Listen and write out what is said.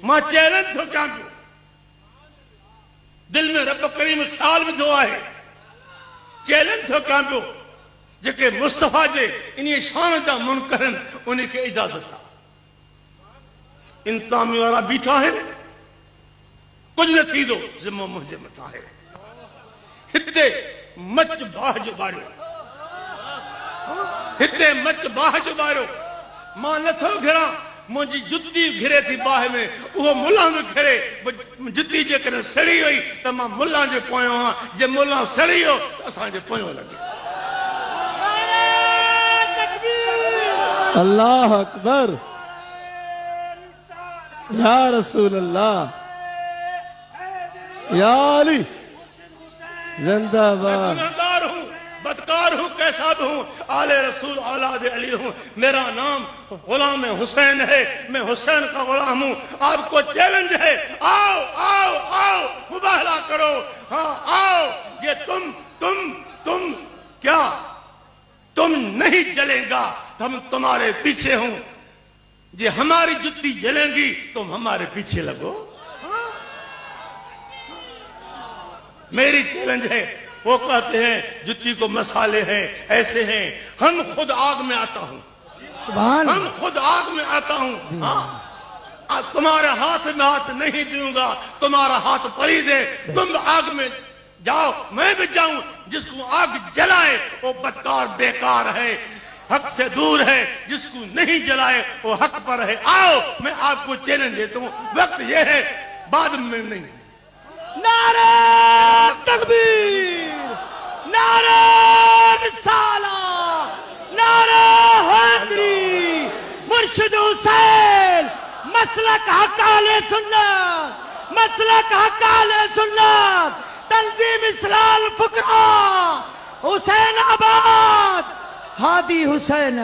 ماں چیلنج تھو کیا پو دل میں رب کریم خیال بھی دو آئے چیلنج تھو کیا پو جکے مصطفیٰ جے انہی شان جا منکرن انہی کے اجازت تھا انتظامی والا بیٹھا ہے کچھ نہ تھی دو ذمہ مجھے متا ہے ہتے مچ باہ جو بارو ہتے مچ باہ جو بارو ماں نہ تھو گھرا مجھے جتی گھرے تھی باہ میں وہ ملہ میں گھرے جتی جے کرے سڑی ہوئی تو ماں ملہ جے پوئیوں ہاں جے ملہ سڑی ہو تو اساں جے پوئیوں لگے اللہ اکبر یا رسول اللہ یا علی زندہ باد گناہگار ہوں بدکار ہوں کیسا بھی ہوں آل رسول اولاد علی ہوں میرا نام غلام حسین ہے میں حسین کا غلام ہوں آپ کو چیلنج ہے آؤ آؤ آؤ مباہلہ کرو ہاں آؤ یہ تم کیا تم نہیں جلیں گا ہم تمہارے پیچھے ہوں جی ہماری جتی جلیں گی تم ہمارے پیچھے لگو میری چیلنج ہے وہ کہتے ہیں جتی کو مسالے ہیں ایسے ہیں ہم خود آگ میں آتا ہوں سبحان ہم خود آگ میں آتا ہوں ہاں تمہارے ہاتھ میں ہاتھ نہیں دوں گا تمہارا ہاتھ پلید ہے تم آگ میں جاؤ میں بھی جاؤں جس کو آگ جلائے وہ بدکار بیکار ہے حق سے دور ہے جس کو نہیں جلائے وہ حق پر ہے آؤ میں آپ کو چیلنج دیتا ہوں وقت یہ ہے بعد میں نہیں نعرہ تکبیر نعرہ رسالہ نعرہ حیدری مرشد حسین مسلک حق اہل سنت مسلک حق اہل سنت تنظیم اصلاح الفقراء حسین آباد ہادی حسین